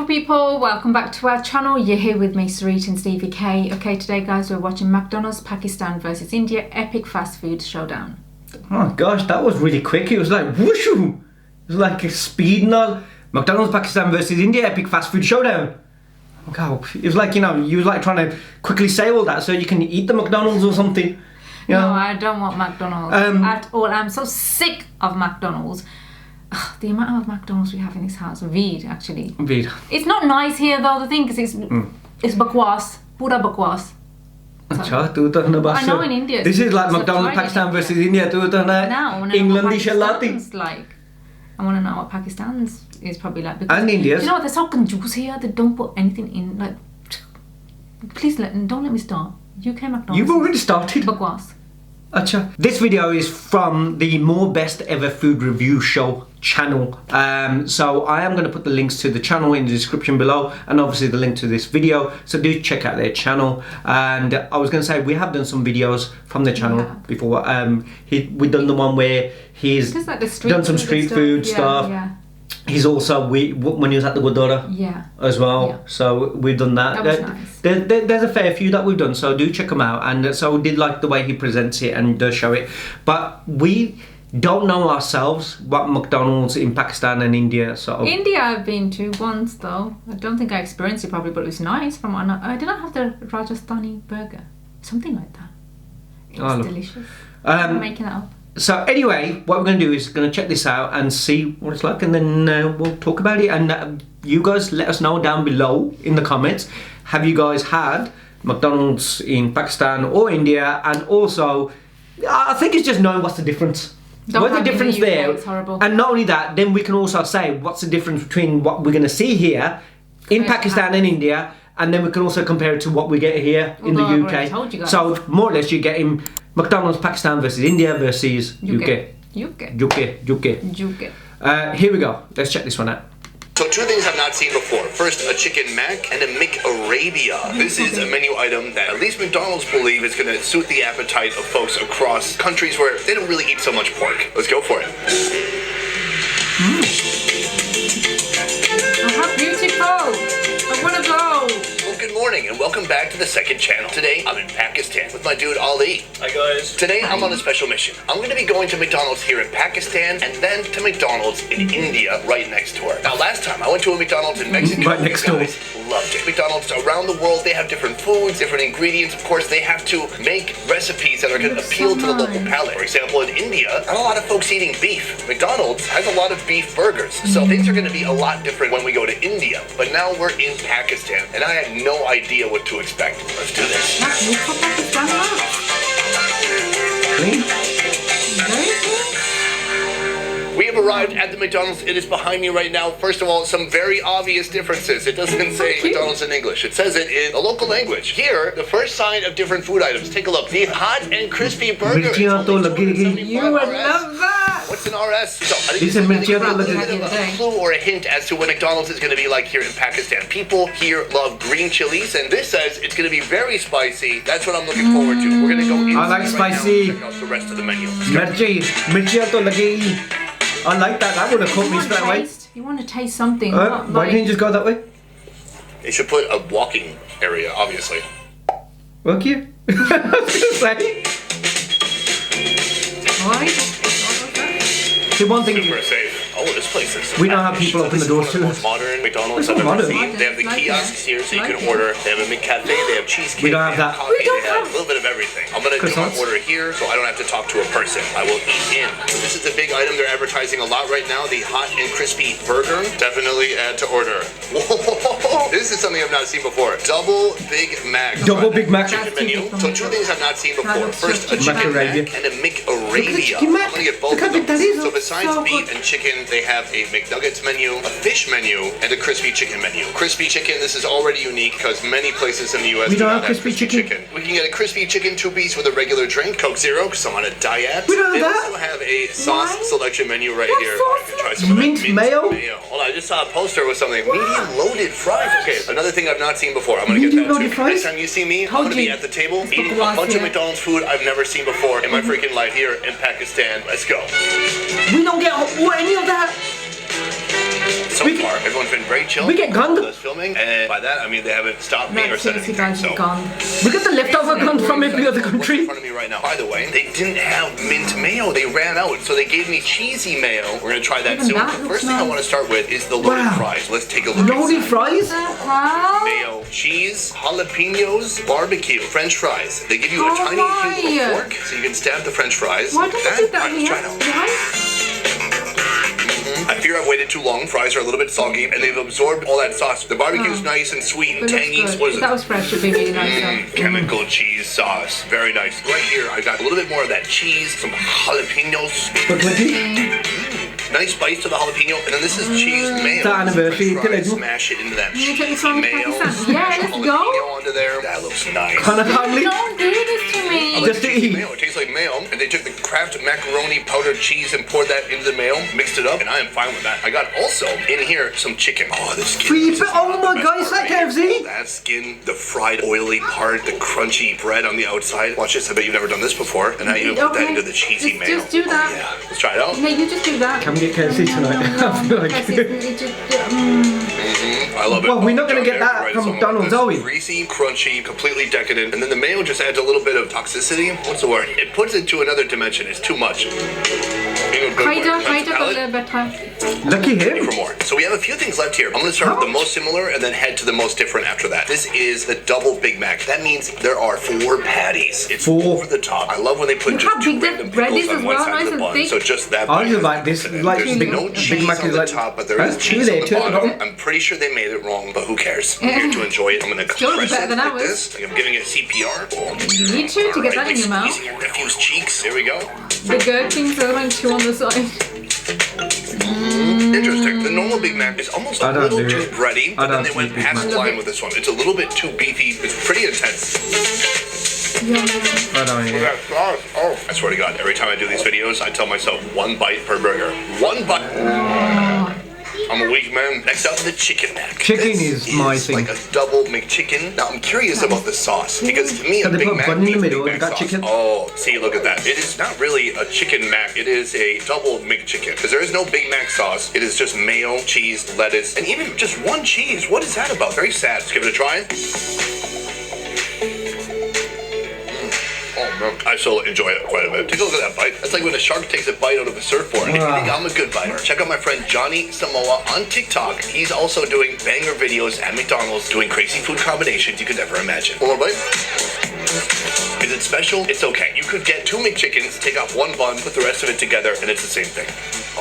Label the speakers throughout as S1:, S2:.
S1: people, welcome back to our channel. You're here with me, Sarit and Stevie K. Okay, today guys, we're watching McDonald's Pakistan versus India epic fast food showdown.
S2: Oh gosh, that was really quick. It was like whooshu. It was like a speed and all. McDonald's Pakistan versus India epic fast food showdown. God, it was like, you know, you was like trying to quickly say all that so you can eat the McDonald's or something. You know?
S1: No, I don't want McDonald's at all. I'm so sick of McDonald's. Ugh, the amount of McDonald's we have in this house, Veed actually.
S2: Veed.
S1: It's not nice here though. The thing is, it's bakwas, pura bakwas.
S2: I
S1: know in India.
S2: This is like McDonald's Pakistan versus India.
S1: Now,
S2: England
S1: Pakistan's like. I want to know what Pakistan's is probably like.
S2: And India's.
S1: You know what? They're so conjuice here. They don't put anything in. Like, please don't let me start. UK McDonald's.
S2: You've already started.
S1: Bakwas.
S2: Achha. This video is from the More Best Ever Food Review Show channel. So I am going to put the links to the channel in the description below, and obviously the link to this video. So do check out their channel. And I was going to say, we have done some videos from the channel before. We've done the one where he's
S1: like
S2: done some street food stuff.
S1: Yeah.
S2: He's also, when he was at the Gurdwara as well. Yeah. So we've done that.
S1: That was nice.
S2: There's a fair few that we've done, so do check them out. And so we did like the way he presents it and does show it. But we don't know ourselves what McDonald's in Pakistan and India. So
S1: India I've been to once though. I don't think I experienced it probably, but it was nice. I did not have the Rajasthani burger. Something like that. It was delicious. I'm making that up.
S2: So anyway, what we're going to do is going to check this out and see what it's like, and then we'll talk about it. And you guys let us know down below in the comments, have you guys had McDonald's in Pakistan or India? And also, I think it's just knowing what's the difference. What's the difference there?
S1: It's horrible.
S2: And not only that, then we can also say what's the difference between what we're going to see here in Pakistan and India, and then we can also compare it to what we get here in the UK.
S1: Told you guys.
S2: So more or less you're getting McDonald's Pakistan versus India versus UK. Here we go. Let's check this one out.
S3: So two things I've not seen before. First, a chicken mac and a McArabia. This is a menu item that at least McDonald's believe is going to suit the appetite of folks across countries where they don't really eat so much pork. Let's go for it.
S1: Oh, how beautiful! I want to go!
S3: Good morning and welcome back to the second channel. Today I'm in Pakistan with my dude Ali. Hi guys. Today I'm on a special mission. I'm going to be going to McDonald's here in Pakistan and then to McDonald's in India right next door. Now last time I went to a McDonald's in Mexico.
S2: Right next door.
S3: Loved it. McDonald's around the world, they have different foods, different ingredients. Of course, they have to make recipes that are going to appeal to the local palate. For example, in India, not a lot of folks eating beef. McDonald's has a lot of beef burgers. So things are going to be a lot different when we go to India. But now we're in Pakistan and I had no idea what to expect. Let's do this. We have arrived at the McDonald's. It is behind me right now. First of all, some very obvious differences. It doesn't say McDonald's in English. It says it in a local language. Here, the first sign of different food items. Take a look. The hot and crispy burger.
S1: You would love that.
S3: What's an RS? So, I think this is really a clue or a hint as to what McDonald's is going to be like here in Pakistan. People here love green chilies, and this says it's going to be very spicy. That's what I'm looking forward to. We're going to go in.
S2: I like spicy.
S3: Check out the rest of the menu.
S2: I like that. That would have caught me straight away.
S1: You want to taste something.
S2: Why didn't you just go that way?
S3: They should put a walking area, obviously.
S2: Well, cute. I was going to say.
S1: Why?
S2: See, one thing.
S3: Super safe. Oh, this place is.
S2: We know how people open the doors too.
S3: Most modern McDonald's I've ever seen. They have the kiosks here, so you can order. They have a McCafe. They have cheesecake.
S2: We don't have that.
S3: Coffee, they have a little bit of everything. I'm gonna do my order here, so I don't have to talk to a person. I will eat in. So this is a big item they're advertising a lot right now. The hot and crispy burger. Definitely add to order. Whoa! This is something I've not seen before. Double Big Mac.
S2: Double Big Mac.
S3: Chicken menu. So two things I've not seen before. First, a chicken mac and a McArabia. I'm gonna get both of those. So besides beef and chicken, they have a McNuggets menu, a fish menu, and a crispy chicken menu. Crispy chicken, this is already unique because many places in the U.S.
S2: We
S3: do
S2: don't
S3: not
S2: have crispy chicken.
S3: We can get a crispy chicken 2-piece with a regular drink, Coke Zero, because I'm on a diet.
S2: We don't have
S3: they
S2: that.
S3: also have a sauce selection menu right here.
S1: Sauce?
S3: You can try some of
S2: Mint
S3: that
S2: mayo?
S3: Hold on, I just saw a poster with something. Medium loaded fries. Okay, another thing I've not seen before. I'm gonna get that too.
S2: Fries?
S3: Next time you see me, I'm gonna be at the table eating a bunch of McDonald's food I've never seen before in my freaking life here in Pakistan. Let's go.
S2: We don't get any of that.
S3: So far, everyone's been very chill.
S2: We get gunned.
S3: With us filming, and by that I mean they haven't stopped me or
S1: That's
S3: said
S1: seriously
S3: anything.
S1: guys
S3: So
S1: gone.
S2: We got the leftover gun from every other
S3: what's in
S2: country.
S3: front of me right now? By the way, they didn't have mint mayo. They ran out, so they gave me cheesy mayo. We're gonna try that
S1: Even
S3: soon.
S1: that
S3: The
S1: looks
S3: first thing I
S1: nice.
S3: want to start with is the loaded
S2: Wow.
S3: fries. Let's take a look.
S2: Loaded
S3: inside.
S2: fries?
S1: How?
S3: Mayo, cheese, jalapenos, barbecue, French fries. They give you a
S1: Oh
S3: tiny cute little
S1: my.
S3: fork, so you can stab the French fries.
S1: Why don't you do that
S3: Let's
S1: here?
S3: try it out.
S1: Why?
S3: I fear I've waited too long. Fries are a little bit soggy, and they've absorbed all that sauce. The barbecue's nice and sweet and
S1: But
S3: tangy.
S1: looks
S3: What
S1: good.
S3: is
S1: If
S3: it?
S1: that was fresh, it'd be really nice. though.
S3: Chemical cheese sauce. Very nice. Right here, I got a little bit more of that cheese, some jalapenos.
S2: But with it,
S3: Nice spice to the jalapeno, and then this is cheese mayo.
S2: It's our anniversary,
S3: French fries,
S2: tell
S3: smash it into that
S1: You
S3: cheese
S1: take this one to
S3: mayo.
S1: Pakistan? Yeah,
S3: smash
S1: let's
S3: jalapeno
S1: go.
S3: onto there. That looks nice.
S2: kind of family.
S1: Don't do this to
S3: I
S1: me.
S3: like
S2: Just
S3: the
S2: to
S3: cheesy
S2: eat.
S3: mayo. It tastes like mayo, and they took the Kraft macaroni powdered cheese and poured that into the mayo, mixed it up, and I am fine with that. I got also in here some chicken. Oh, the skin.
S2: Free
S3: is
S2: bit- oh
S3: the
S2: my
S3: best
S2: God, is
S3: part
S2: that
S3: right here.
S2: KFC?
S3: That skin, the fried oily part, the crunchy bread on the outside. Watch this. I bet you've never done this before, and now you put that
S1: Okay.
S3: into the cheesy
S1: Just-
S3: mayo.
S1: just do that.
S3: Oh, yeah. Let's try it out.
S1: Yeah, you just do that.
S2: Can we get KFC tonight? I feel like-
S1: It just,
S3: I love it.
S2: Well, we're not gonna
S3: John
S2: get that
S3: Derek
S2: from
S3: writes
S2: McDonald's,
S3: something
S2: are we?
S3: that's Greasy, crunchy, completely decadent, and then the mayo just adds a little bit of toxicity. What's the word? It puts it to another dimension. It's too much. In a good way. That's
S1: Haida got a
S3: valid.
S1: little better.
S2: Lucky him.
S3: For more. So we have a few things left here. I'm going to start with the most similar and then head to the most different after that. This is the double Big Mac. That means there are 4 patties. It's
S2: 4.
S3: over the top. I love when they put
S1: Look
S3: just
S1: how
S3: 2
S1: big that
S3: random
S1: bread
S3: pickles
S1: is
S3: on
S1: as
S3: one
S1: well,
S3: side
S1: nice
S3: of the
S1: and
S3: bun.
S1: thick.
S3: So just that.
S2: I
S3: bite
S2: just
S3: is
S2: like this,
S3: infinite.
S2: like
S3: There's
S2: Big-
S3: no
S2: Big
S3: cheese
S2: Mac
S3: on
S2: is
S3: the
S2: like-
S3: top, but there
S2: That's
S3: is
S2: true,
S3: cheese
S2: they
S3: on the
S2: took it
S3: bottom.
S2: on.
S3: I'm pretty sure they made it wrong, but who cares? I'm here to enjoy it. I'm going to
S1: Still
S3: compress
S1: better
S3: it
S1: than
S3: like
S1: ours.
S3: this. Like I'm giving it CPR.
S1: You need to get that in your mouth.
S3: Squeezing your nephew's cheeks. There we go.
S1: The gherkins are like 2 on the side.
S3: Interesting. The normal Big Mac is almost
S2: I
S3: a
S2: don't
S3: little
S2: do
S3: too
S2: it.
S3: bready,
S2: I
S3: but then
S2: don't
S3: they
S2: do
S3: went
S2: Big
S3: past
S2: Mac.
S3: the line with this one. It's a little bit too beefy. It's pretty intense.
S1: Yum.
S2: I don't
S3: Look
S2: know.
S3: at that sauce. Oh, I swear to God, every time I do these videos, I tell myself 1 bite per burger. 1 bite. I'm a weak man. Next up, the chicken mac.
S2: Chicken
S3: This
S2: is my thing.
S3: like a double McChicken. Now, I'm curious about the sauce because to me,
S2: So
S3: a
S2: they
S3: Big
S2: put
S3: Mac
S2: bun in the
S3: means
S2: middle
S3: Big
S2: and
S3: Mac
S2: got
S3: sauce.
S2: chicken?
S3: Oh, see, look at that. It is not really a chicken mac. It is a double McChicken because there is no Big Mac sauce. It is just mayo, cheese, lettuce, and even just 1 cheese. What is that about? Very sad. Let's give it a try. Oh, man. I still enjoy it quite a bit. Take a look at that bite. That's like when a shark takes a bite out of a surfboard. I think I'm a good biter. Check out my friend Johnny Samoa on TikTok. He's also doing banger videos at McDonald's, doing crazy food combinations you could never imagine. One more bite. Is it special? It's okay. You could get 2 McChickens, take off 1 bun, put the rest of it together, and it's the same thing.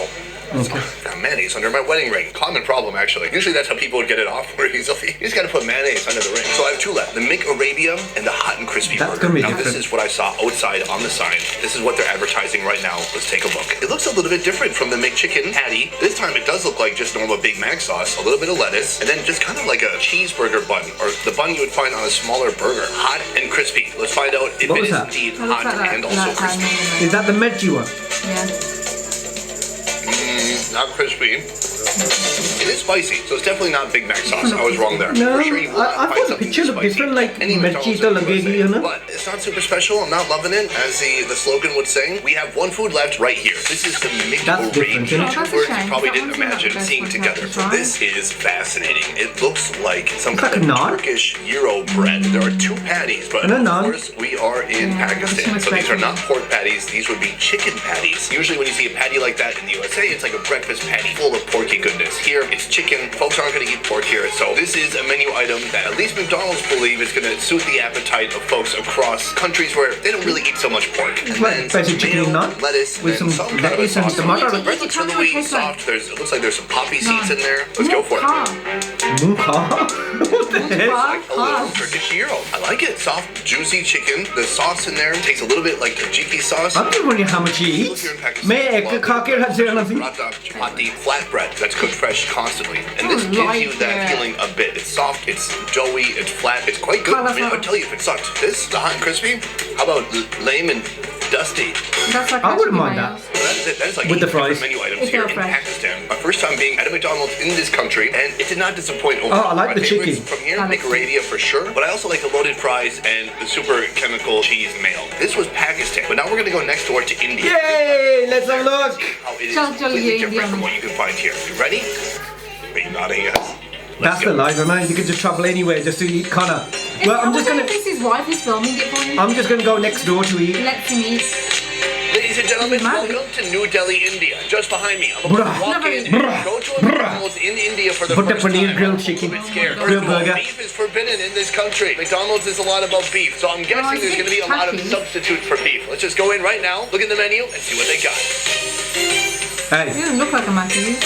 S3: Oh.
S2: Okay.
S3: Got mayonnaise under my wedding ring. Common problem, actually. Usually that's how people would get it off more easily. You just gotta put mayonnaise under the ring. So I have 2 left. The McArabia and the hot and crispy
S2: That's
S3: burger.
S2: gonna be
S3: Now this
S2: different.
S3: is what I saw outside on the sign. This is what they're advertising right now. Let's take a look. It looks a little bit different from the McChicken patty. This time it does look like just normal Big Mac sauce, a little bit of lettuce, and then just kind of like a cheeseburger bun, or the bun you would find on a smaller burger. Hot and crispy. Let's find out if
S2: What
S3: it
S2: was
S3: is
S2: that?
S3: indeed
S1: It looks
S3: hot
S1: like
S3: and
S1: that.
S3: also
S1: That
S3: crispy.
S1: time.
S2: Is that the Medji one?
S1: Yeah.
S3: Not crispy. It is spicy, so it's definitely not Big Mac sauce. I was wrong there.
S2: No,
S3: For sure you will
S2: I
S3: not find
S2: thought the
S3: something
S2: picture
S3: this
S2: looked
S3: spicy.
S2: different, like
S3: Any McDonald's
S2: Medji to
S3: in the
S2: lagegi,
S3: USA.
S2: you know?
S3: But it's not super special. I'm not loving it, as the slogan would say. We have 1 food left right here. This is the
S2: That's different, isn't it?
S3: Two
S1: Oh, that's a
S3: words
S1: shame.
S3: you probably
S1: That
S3: didn't
S1: one's not
S3: imagine
S1: the best
S3: seeing
S1: one to
S3: together.
S1: have to try.
S3: This is fascinating. It looks like some
S2: It's like
S3: kind
S2: a
S3: of
S2: naan.
S3: Turkish gyro bread. There are 2 patties, but
S2: And a
S3: of
S2: naan.
S3: course we are in
S1: Yeah,
S3: Pakistan,
S1: that's
S3: so
S1: too much
S3: these are
S1: bread.
S3: not pork patties. These would be chicken patties. Usually when you see a patty like that in the USA, it's like a breakfast patty full of porky goodness. Here, it's chicken. Folks aren't going to eat pork here, so this is a menu item that at least McDonald's believe is going to suit the appetite of folks across countries where they don't really eat so much pork. And
S2: What,
S3: then some
S2: basic chicken
S3: mayo,
S2: naan?
S3: lettuce,
S2: With
S3: and
S2: some
S3: some kind of a
S2: lettuce and
S3: sauce.
S2: tomato?
S3: The bread looks
S1: Tell me
S3: really
S1: what it tastes like.
S3: soft. It looks like there's some poppy seeds in there. Let's go for it.
S2: Muka? What the heck?
S3: Like a little Turkish gyro. I like it. Soft, juicy chicken. The sauce in there tastes a little bit like tzatziki sauce.
S2: I'm just wondering how much he eats. May I cock it had nothing?
S3: Chapati flatbread that's cooked fresh constantly. And this
S1: I
S3: gives
S1: like
S3: you that
S1: it.
S3: feeling a bit. It's soft, it's doughy, it's flat, it's quite good. I mean, I'll tell you if it sucked. This, the hot and crispy, how about lame and dusty?
S1: That's like
S2: I
S1: my
S2: wouldn't
S1: chicken
S2: mind
S1: mayonnaise.
S3: That is like
S2: With the
S3: 8 different
S2: fries.
S3: menu items
S1: If
S3: here
S1: they're
S3: in
S1: fresh.
S3: Pakistan. My first time being at a McDonald's in this country, and it did not disappoint overall.
S2: Oh, I like
S3: My
S2: the
S3: favorites
S2: chicken.
S3: from here,
S1: I like
S3: McArabia for sure, but I also like the loaded fries and the super chemical cheese mayo. This was Pakistan, but now we're gonna go next door to India.
S2: Yay! Let's have a look!
S3: How it is
S1: Chal chal
S3: completely
S1: ye
S3: different
S1: India
S3: from
S1: mein.
S3: what you can find here. You ready? Are you nodding yes?
S2: That's the life, man. You can just travel anywhere just to eat Connor. Well, I'm just gonna.
S1: If his wife is filming it for him.
S2: I'm just gonna go next door to eat.
S1: Let's him eat.
S3: Ladies and gentlemen, welcome to New Delhi, India. Just behind me, I'm about to walk in and go to a McDonald's in India for the first time.
S2: Grilled chicken.
S3: I'm a bit scared.
S2: Grilled burger.
S3: Beef is forbidden in this country. McDonald's is a lot about beef, so I'm guessing there's going to be a lot of substitutes for beef. Let's just go in right now, look at the menu, and see what they got.
S2: Hey.
S1: It doesn't look like a Matthews.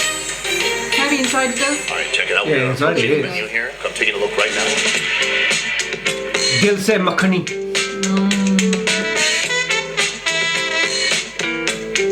S1: Maybe inside it does.
S3: All right, check it out.
S2: Yeah, inside it is.
S3: Menu here. I'm taking a look right now.
S2: Dil se makhani.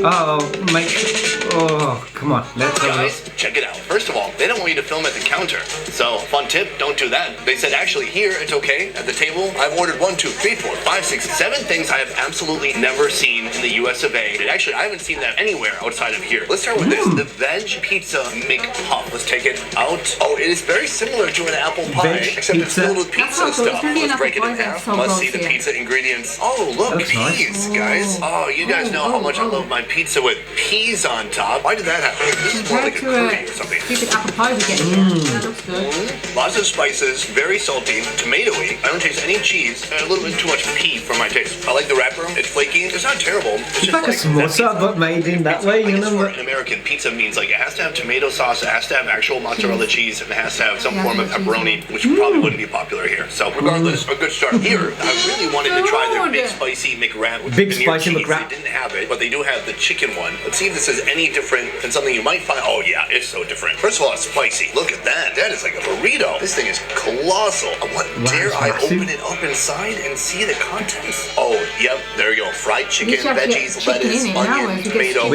S2: Oh, mate. Oh, come on. Let's go.
S3: Guys, check it out. First of all, they don't want you to film at the counter. So, fun tip, don't do that. They said actually here, it's okay. At the table, I've ordered 1, 2, 3, 4, 5, 6, 7 things I have absolutely never seen in the US of A. And actually, I haven't seen that anywhere outside of here. Let's start with this. The veg pizza McPuff. Let's take it out. Oh, it is very similar to an apple pie, except it's filled with pizza stuff. Let's break it in half. Must see the pizza ingredients. Oh, look, peas, guys. Oh, you guys know how much I love my pizza with peas on top. Why did that happen? This is more like a curry or something.
S1: Stupid apple pie we get here. That looks good.
S3: Lots of spices, very salty, tomatoey. I don't taste any cheese, and a little bit too much pea for my taste. I like the wrapper. It's flaky. It's not terrible. It's
S2: like a samosa, but made in that way, you know.
S3: For an American pizza means like it has to have tomato sauce, it has to have actual mozzarella cheese, and it has to have some form of pepperoni, which probably wouldn't be popular here. So regardless, a good start here. I really wanted to try their big spicy McWrap with
S2: big
S3: veneer
S2: spicy
S3: cheese.
S2: McWrap.
S3: They didn't have it, but they do have the chicken one. Let's see if this is any different than something you might find. Oh yeah, it's so different. First of all, it's spicy. Look at that. That is like a burrito. This thing is colossal. What dare I open it up inside and see the contents? Oh, yep, there you go. Fried chicken, veggies, lettuce, onion, tomato,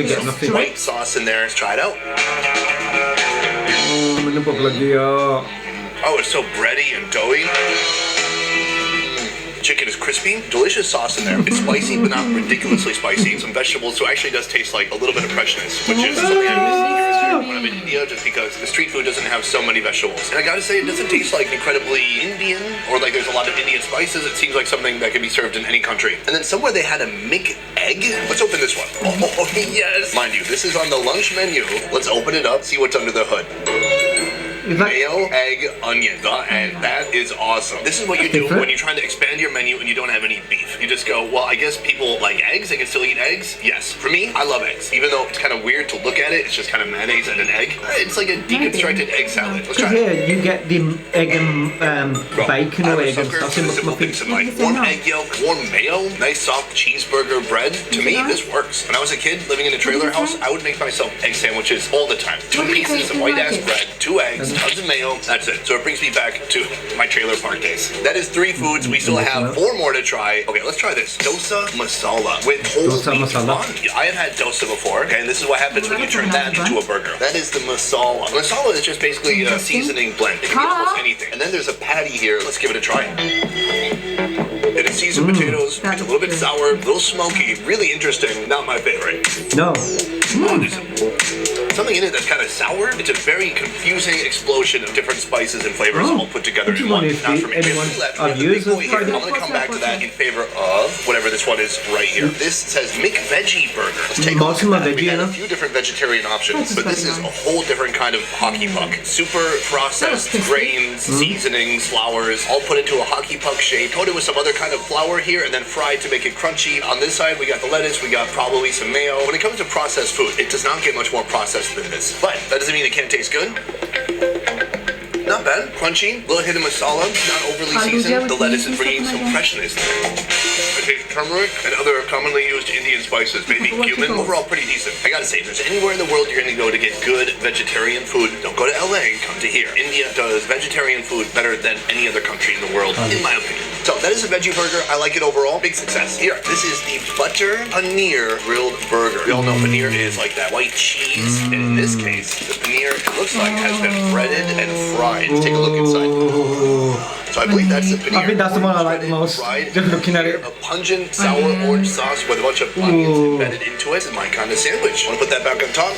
S3: white sauce in there. Let's try it out. Oh, it's so bready and doughy. Chicken is crispy, delicious sauce in there. It's spicy, but not ridiculously spicy. Some vegetables, so it actually does taste like a little bit of freshness, which is something I miss here when I'm in India, just because the street food doesn't have so many vegetables. And I gotta say, it doesn't taste like incredibly Indian, or like there's a lot of Indian spices. It seems like something that can be served in any country. And then somewhere they had a McEgg. Let's open this one. Oh, yes. Mind you, this is on the lunch menu. Let's open it up, see what's under the hood. Mayo, egg, onion, and that is awesome. This is what you do when you're trying to expand your menu and you don't have any beef. You just go, well, I guess people like eggs, they can still eat eggs. Yes, for me, I love eggs. Even though it's kind of weird to look at it, it's just kind of mayonnaise and an egg. It's like a deconstructed egg salad. Let's try it.
S2: Yeah, you get the egg and bacon or egg and sausage.
S3: Simple things in life. Warm egg yolk, warm mayo, nice soft cheeseburger bread. To me, this works. When I was a kid living in a trailer house, I would make myself egg sandwiches all the time. 2 pieces of white ass bread, 2 eggs, tons of mayo, that's it. So it brings me back to my trailer park days. That is 3 foods. We still have 4 more to try. Okay, let's try this. Dosa masala with whole wheat flan. I have had dosa before, okay, and this is what happens when you turn that into a burger. That is the masala. Masala is just basically a seasoning blend. It can be almost anything. And then there's a patty here. Let's give it a try. It is seasoned potatoes. It's a little bit sour, a little smoky. Really interesting. Not my favorite.
S2: No.
S3: Oh, there's something in it that's kind of sour. It's a very confusing explosion of different spices and flavors all put together in one. Not for me. I'm going to come back to that in favor of whatever this one is right here. This says McVeggie Burger. Let's take a look at that. We have a few different vegetarian options, but this is a whole different kind of hockey puck. Super processed grains, seasonings, flours, all put into a hockey puck shape, coated with some other kind of flour here, and then fried to make it crunchy. On this side, we got the lettuce, we got probably some mayo. When it comes to processed food, it does not get much more processed than this. But that doesn't mean it can't taste good. Not bad. Crunchy, little hit of masala, not overly seasoned. The lettuce is bringing some freshness there. I taste turmeric and other commonly used Indian spices, maybe cumin. Overall, pretty decent. I gotta say, if there's anywhere in the world you're gonna go to get good vegetarian food, don't go to LA, come to here. India does vegetarian food better than any other country in the world, in my opinion. So that is a veggie burger. I like it overall. Big success. Here, this is the butter paneer grilled burger. We all know paneer is like that white cheese. And in this case, the paneer, it looks like, has been breaded and fried. Let's take a look inside. So I believe that's the paneer.
S2: I think that's the one I like the most. Just looking at it.
S3: A pungent sour orange sauce with a bunch of onions embedded into it. This is my kind of sandwich. Want to put that back on top?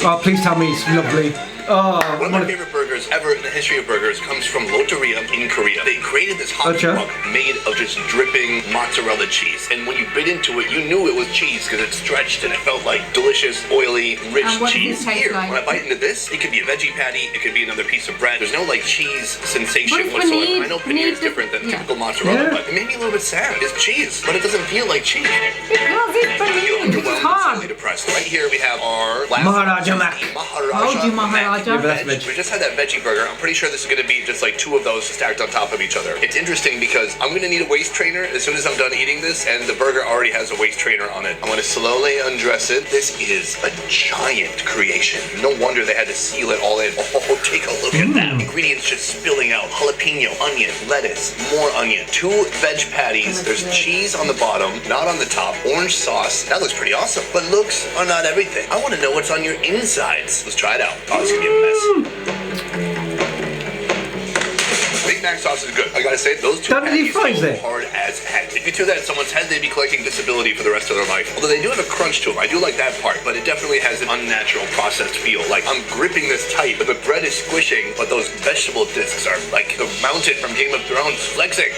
S2: Oh, please tell me it's lovely. Oh,
S3: one of my favorite burgers ever in the history of burgers comes from Loteria in Korea. They created this hot dog made of just dripping mozzarella cheese. And when you bit into it, you knew it was cheese because it stretched and it felt like delicious, oily, rich cheese. Here, when I bite into this, it could be a veggie patty, it could be another piece of bread. There's no like cheese sensation whatsoever. I know paneer is different than typical mozzarella, but it made me a little bit sad. It's cheese, but it doesn't feel like cheese.
S1: Because it's paneer. It's hard.
S3: Depressed. Right here we have our last
S2: Maharaja Mac.
S1: Maharaja.
S3: We just had that veggie burger. I'm pretty sure this is going to be just like two of those stacked on top of each other. It's interesting because I'm going to need a waist trainer as soon as I'm done eating this, and the burger already has a waist trainer on it. I'm going to slowly undress it. This is a giant creation. No wonder they had to seal it all in. Oh, take a look at that. Ingredients just spilling out. Jalapeno, onion, lettuce, more onion, 2 veg patties. There's cheese on the bottom, not on the top. Orange sauce. That looks pretty awesome. But looks are not everything. I want to know what's on your insides. Let's try it out. Oh, it's going to be a mess. Big Mac sauce is good. I gotta say, those two patties go hard as heck. If you threw that at someone's head, they'd be collecting disability for the rest of their life. Although they do have a crunch to them. I do like that part, but it definitely has an unnatural processed feel. Like, I'm gripping this tight, but the bread is squishing, but those vegetable discs are like the mountain from Game of Thrones flexing.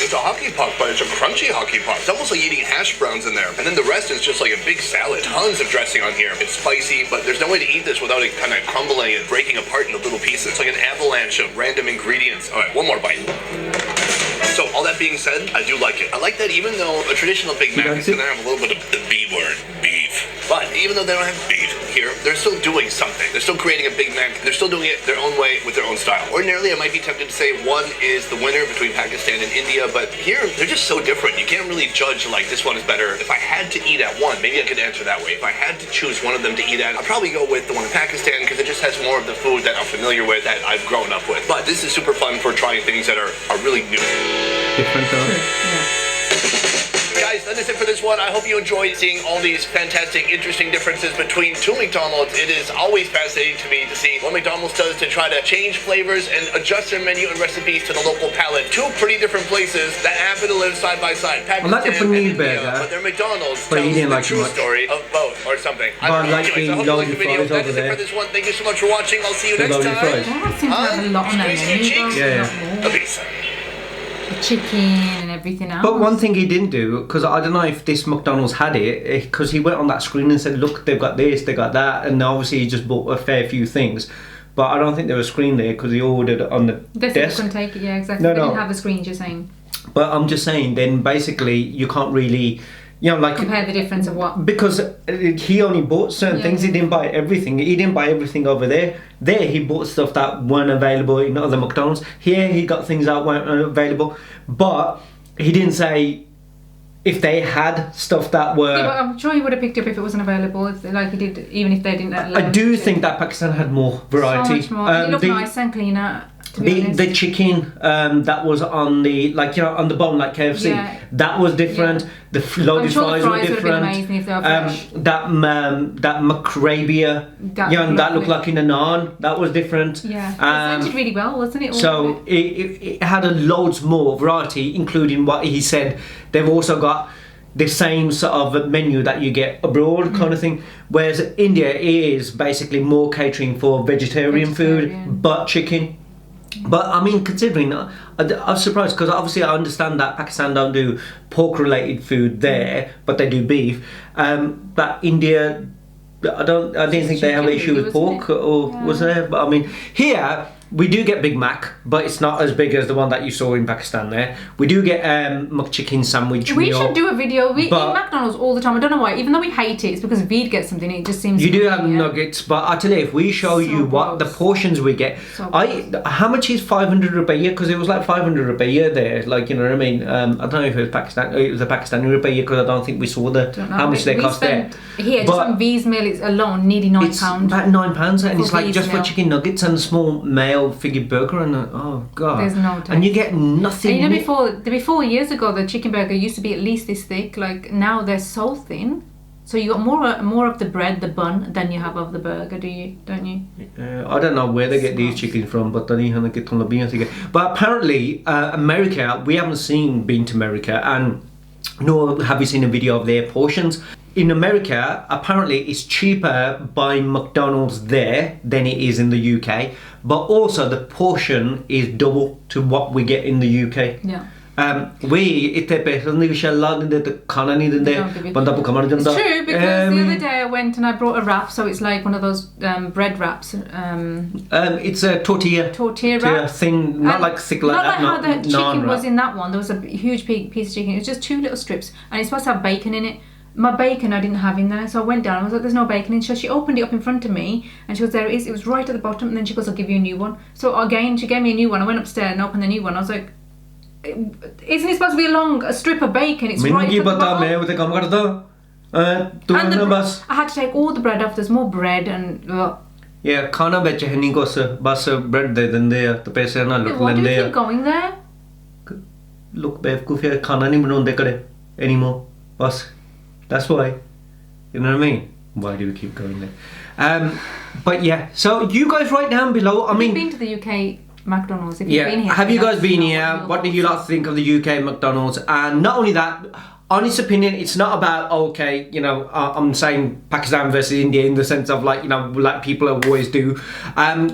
S3: It's a hockey puck, but it's a crunchy hockey puck. It's almost like eating hash browns in there. And then the rest is just like a big salad. Tons of dressing on here. It's spicy, but there's no way to eat this without it kind of crumbling and breaking apart into little pieces. It's like an avalanche of random ingredients. All right, one more bite. So all that being said, I do like it. I like that even though a traditional Big Mac is going to have a little bit of the B word, beef. But even though they don't have beef here, they're still doing something. They're still creating a Big Mac. They're still doing it their own way with their own style. Ordinarily, I might be tempted to say one is the winner between Pakistan and India, but here, they're just so different. You can't really judge like this one is better. If I had to eat at one, maybe I could answer that way. If I had to choose one of them to eat at, I'd probably go with the one in Pakistan because it just has more of the food that I'm familiar with, that I've grown up with. But this is super fun for trying things that are really new.
S2: Different though.
S3: Guys, that is it for this one. I hope you enjoyed seeing all these fantastic, interesting differences between two McDonald's. It is always fascinating to me to see what McDonald's does to try to change flavors and adjust their menu and recipes to the local palate. Two pretty different places that happen to live side by side. Pakistan
S2: I like the paneer burger,
S3: but their McDonald's tells the true story of both, or something. I don't know. Anyways, I hope you liked the video. That is it for this one. Thank you so much for watching. I'll see you next time.
S1: That seems to have a lot on their menu.
S2: Yeah.
S3: Peace.
S1: Chicken and everything else.
S2: But one thing he didn't do, because I don't know if this McDonald's had it, because he went on that screen and said, look, they've got this, they got that, and obviously he just bought a fair few things. But I don't think there was a screen there because he ordered it on the desk.
S1: Couldn't take it, yeah, exactly.
S2: No,
S1: they didn't have a screen, you're saying.
S2: But I'm just saying, then basically you can't really, you know, like
S1: compare the difference of what,
S2: because he only bought certain things. He didn't buy everything. He didn't buy everything over there. There he bought stuff that weren't available in other McDonald's. Here he got things that weren't available, but he didn't say if they had stuff that were.
S1: Yeah, but I'm sure he would have picked up if it wasn't available, like he did, even if they didn't.
S2: I do think that Pakistan had more variety.
S1: So much more. It looked nice and cleaner.
S2: The chicken that was on the, like, you know, on the bone like KFC, that was different. The loaded fries were different. Would have been amazing if they were fresh. That macrabia, that looked like in a naan, that was different.
S1: Yeah, it sounded really well, wasn't it?
S2: So it had a loads more variety, including what he said. They've also got the same sort of menu that you get abroad, kind of thing. Whereas India is basically more catering for vegetarian food, but chicken. But I mean, considering, I'm surprised because obviously I understand that Pakistan don't do pork-related food there, but they do beef. But India, I didn't think they have an issue with pork, or was there? But I mean, here we do get Big Mac, but it's not as big as the one that you saw in Pakistan there. We do get McChicken sandwich.
S1: We should do a video. We eat McDonald's all the time. I don't know why. Even though we hate it, it's because Veed gets something. It just seems.
S2: You do have nuggets, but I tell you, if we show you what the portions we get, how much is 500 rupiah? Because it was like 500 rupiah there. Like, you know what I mean? I don't know if it was Pakistan. It was a Pakistani rupiah because I don't think we saw how much they cost there.
S1: Here, just on Vee's meal, it's alone nearly £9.
S2: It's about £9, and it's like just for chicken nuggets and a small male figure burger, and oh god,
S1: there's no taste.
S2: And you get nothing.
S1: And you know, before years ago, the chicken burger used to be at least this thick. Like now they're so thin. So you got more of the bread, the bun, than you have of the burger, don't you?
S2: I don't know where they get these chickens from, but apparently America, we haven't been to America, and nor have we seen a video of their portions. In America, apparently it's cheaper buying McDonald's there than it is in the UK, but also the portion is double to what we get in the UK.
S1: Yeah.
S2: It's true, because
S1: the other day I went and I brought a wrap, so it's like one of those bread wraps.
S2: It's a tortilla
S1: wrap
S2: thing, not like thick like that.
S1: Not like how the chicken
S2: wrap.
S1: was in that one. There was a huge piece of chicken. It was just 2 little strips, and it's supposed to have bacon in it. My bacon I didn't have in there, so I went down and I was like, there's no bacon in. So she opened it up in front of me and she goes, there it is. It was right at the bottom, and then she goes, I'll give you a new one. So again, she gave me a new one. I went upstairs and opened the new one. I was like, isn't it supposed to be a strip of bacon? It's right at the bottom. I had to take all the bread off. There's more bread and...
S2: Yeah, खाना बेचे हैं नहीं कुछ बस bread दे देंगे या तो पैसे ना लुट
S1: Why do
S2: लेंगे
S1: you keep going there?
S2: Look, बेवकूफ़ है खाना नहीं बनाते करे anymore. बस that's why. You know what I mean? Why do we keep going there? But yeah, so you guys write down below. I mean,
S1: you've been to the UK McDonald's. If you've been here,
S2: have you guys been here? What do you like think of the UK McDonald's? And not only that, honest opinion, it's not about okay, you know, I'm saying Pakistan versus India in the sense of like, you know, like people always do.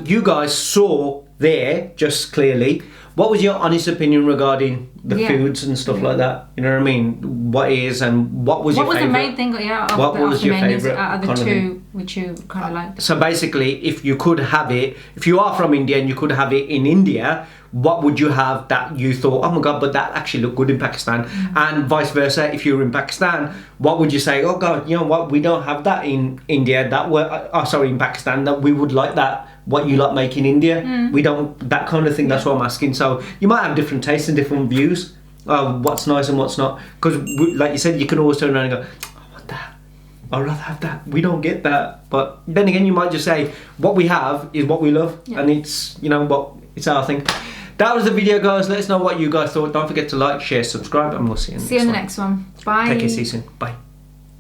S2: You guys saw there just clearly. What was your honest opinion regarding the foods and stuff like that? You know what I mean? What is and what was your favourite?
S1: What was the main thing? Yeah,
S2: what was your favourite
S1: out of the two, which you kind of liked?
S2: So basically, if you could have it, if you are from India and you could have it in India, what would you have that you thought, oh my god, but that actually looked good in Pakistan? And vice versa, if you were in Pakistan, what would you say, oh god, you know what, we don't have that in India, in Pakistan, that we would like that, what you like making in India, we don't, that kind of thing. That's what I'm asking. So you might have different tastes and different views of what's nice and what's not, because like you said, you can always turn around and go, I want that, I'd rather have that, we don't get that. But then again, you might just say what we have is what we love, and it's, you know what, it's our thing. That was the video, guys. Let us know what you guys thought. Don't forget to like, share, subscribe, and we'll see you in the next one.
S1: See you in the next one. Bye.
S2: Take care. See you soon. Bye.